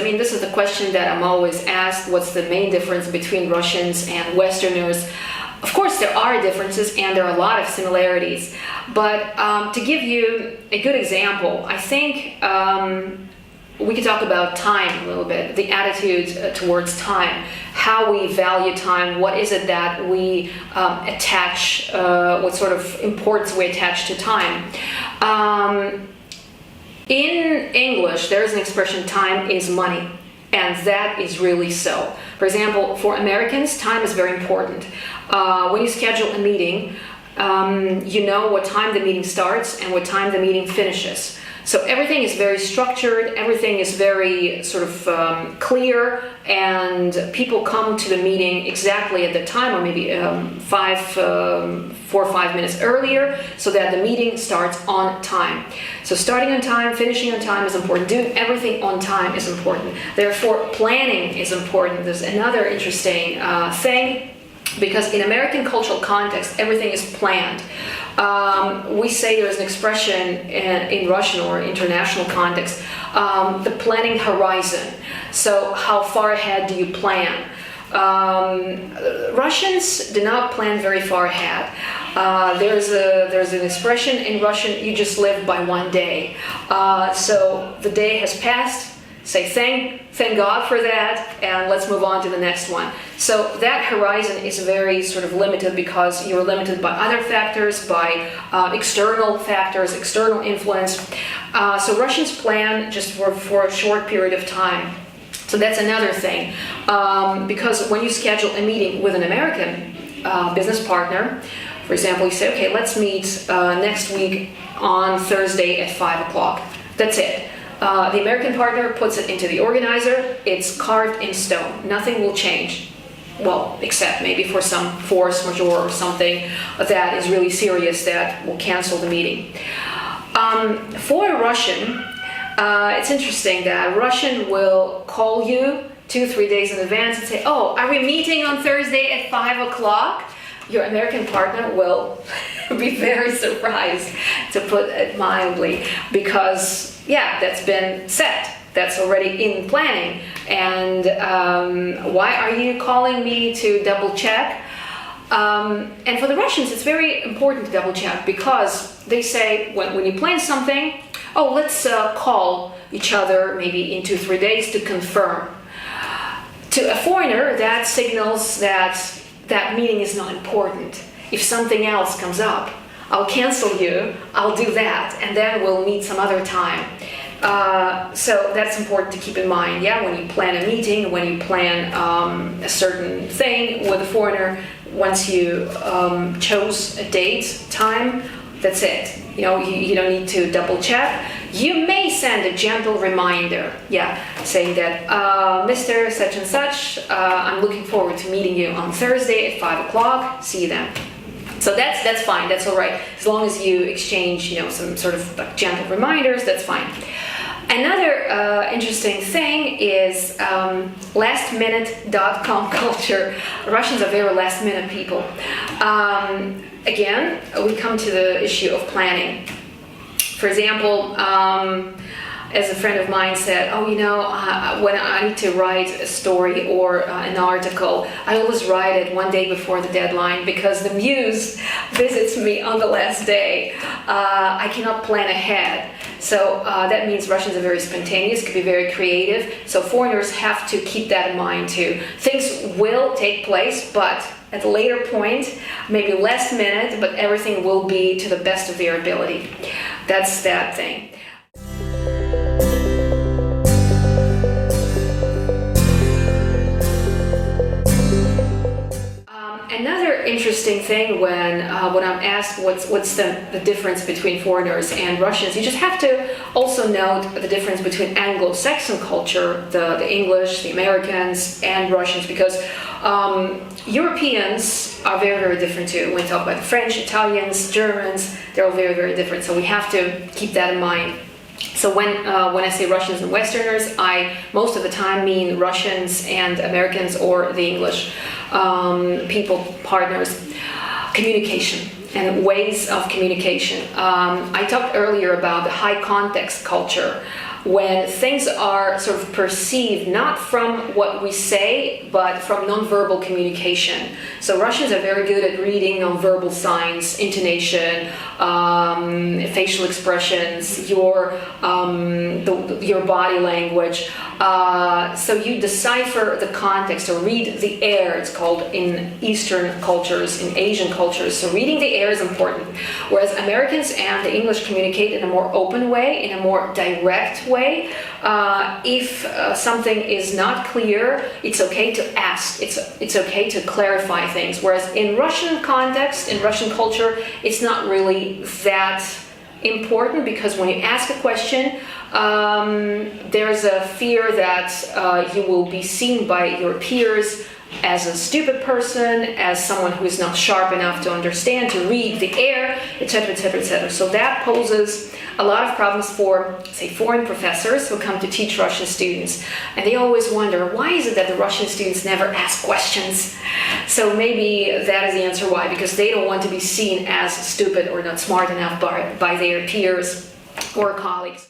I mean, this is the question that I'm always asked. What's the main difference between Russians and Westerners? Of course, there are differences and there are a lot of similarities. But to give you a good example, I think we could talk about time a little bit, the attitude towards time, how we value time, what is it that we attach, what sort of importance we attach to time. In English, there is an expression, time is money, and that is really so. For example, for Americans, time is very important. When you schedule a meeting, you know what time the meeting starts and what time the meeting finishes. So everything is very structured, everything is very sort of clear, and people come to the meeting exactly at the time, or maybe 4 or 5 minutes earlier, so that the meeting starts on time. So starting on time, finishing on time is important. Doing everything on time is important. Therefore, planning is important. There's another interesting thing, because in American cultural context, everything is planned. We say there's an expression in Russian or international context, the planning horizon. So how far ahead do you plan? Russians do not plan very far ahead. There's an expression in Russian, you just live by one day. So the day has passed, say thank God for that, and let's move on to the next one. So that horizon is very sort of limited, because you're limited by other factors, by external factors, external influence. So Russians plan just for a short period of time. So that's another thing, because when you schedule a meeting with an American business partner, for example, you say, okay, let's meet next week on Thursday at 5 o'clock. That's it. The American partner puts it into the organizer. It's carved in stone. Nothing will change. Well, except maybe for some force majeure or something that is really serious that will cancel the meeting. For a Russian, it's interesting that a Russian will call you 2-3 days in advance and say, oh, are we meeting on Thursday at 5 o'clock? Your American partner will be very surprised, to put it mildly, because, yeah, that's been set. That's already in planning. And why are you calling me to double check? And for the Russians, it's very important to double check, because they say when you plan something, oh, let's call each other maybe in 2-3 days to confirm. To a foreigner, that signals that that meeting is not important. If something else comes up, I'll cancel you, I'll do that, and then we'll meet some other time. So that's important to keep in mind. Yeah, when you plan a meeting, when you plan a certain thing with a foreigner, once you chose a date, time, that's it. You know, you don't need to double check. You may send a gentle reminder, saying that, Mr. Such and Such, I'm looking forward to meeting you on Thursday at 5 o'clock. See you then. So that's fine. That's all right. As long as you exchange, some sort of like gentle reminders, that's fine. Another interesting thing is lastminute.com culture. Russians are very last-minute people. Again, we come to the issue of planning. For example, as a friend of mine said, when I need to write a story or an article, I always write it one day before the deadline, because the muse visits me on the last day. I cannot plan ahead. So that means Russians are very spontaneous, can be very creative. So foreigners have to keep that in mind too. Things will take place, but at a later point, maybe last minute, but everything will be to the best of their ability. That's that thing. Another interesting thing when I'm asked what's the difference between foreigners and Russians, you just have to also note the difference between Anglo-Saxon culture, the English, the Americans, and Russians, because Europeans are very, very different too. When we talk about the French, Italians, Germans, they're all very, very different. So we have to keep that in mind. So when I say Russians and Westerners, I most of the time mean Russians and Americans, or the English people, partners. Communication and ways of communication. I talked earlier about the high context culture. when things are sort of perceived not from what we say, but from nonverbal communication. So Russians are very good at reading nonverbal signs, intonation, facial expressions, your body language. So you decipher the context or read the air, it's called in Eastern cultures, in Asian cultures. So reading the air is important. Whereas Americans and the English communicate in a more open way, in a more direct way. If something is not clear, it's okay to ask. It's okay to clarify things. Whereas in Russian context, in Russian culture, it's not really that important, because when you ask a question, there's a fear that you will be seen by your peers as a stupid person, as someone who is not sharp enough to understand, to read the air, etc., etc., etc. So that poses a lot of problems for, say, foreign professors who come to teach Russian students. And they always wonder, why is it that the Russian students never ask questions? So maybe that is the answer why, because they don't want to be seen as stupid or not smart enough by their peers or colleagues.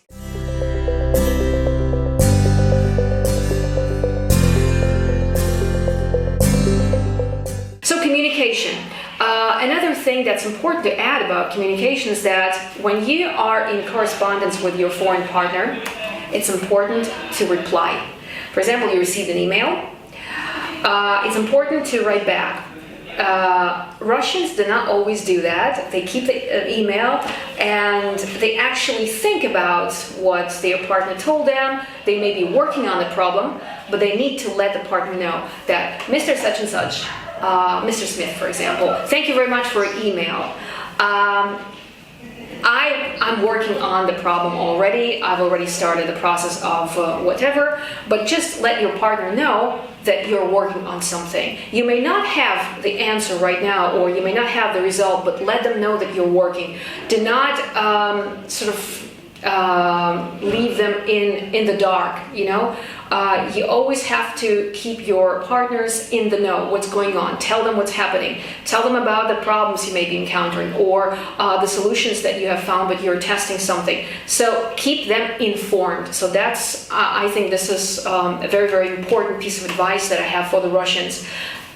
So communication. Another thing that's important to add about communication is that when you are in correspondence with your foreign partner, it's important to reply. For example, you received an email. It's important to write back. Russians do not always do that. They keep the email and they actually think about what their partner told them. They may be working on the problem, but they need to let the partner know that Mr. Such and Such, Mr. Smith, for example, thank you very much for your email. I'm working on the problem already. I've already started the process of whatever, but just let your partner know that you're working on something. You may not have the answer right now, or you may not have the result, but let them know that you're working. Do not leave them in the dark, you know. You always have to keep your partners in the know, what's going on. Tell them what's happening. Tell them about the problems you may be encountering, or the solutions that you have found, but you're testing something. So keep them informed. So that's, I think this is a very, very important piece of advice that I have for the Russians.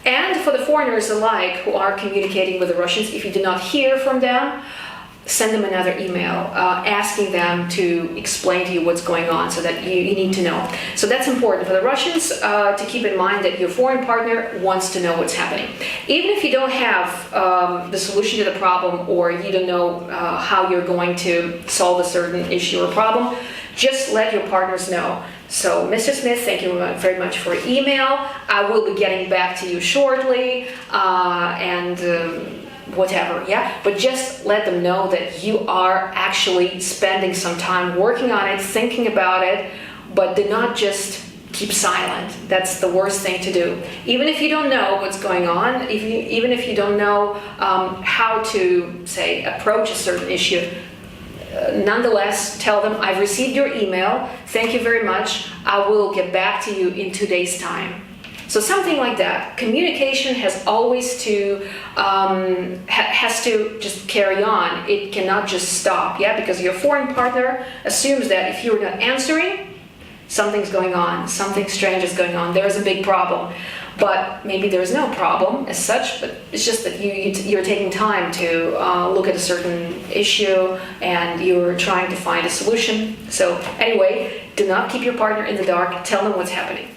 And for the foreigners alike who are communicating with the Russians, if you do not hear from them, send them another email asking them to explain to you what's going on, so that you need to know. So that's important for the Russians to keep in mind that your foreign partner wants to know what's happening. Even if you don't have the solution to the problem, or you don't know how you're going to solve a certain issue or problem, just let your partners know. So, Mr. Smith, thank you very much for your email. I will be getting back to you shortly, whatever, yeah? But just let them know that you are actually spending some time working on it, thinking about it, but do not just keep silent. That's the worst thing to do. Even if you don't know what's going on, even if you don't know how to, say, approach a certain issue, nonetheless, tell them, I've received your email, thank you very much, I will get back to you in 2 days' time. So something like that. Communication has always to just carry on. It cannot just stop, yeah, because your foreign partner assumes that if you're not answering, something's going on, something strange is going on, there's a big problem. But maybe there's no problem as such, but it's just that you're taking time to look at a certain issue and you're trying to find a solution. So anyway, do not keep your partner in the dark, tell them what's happening.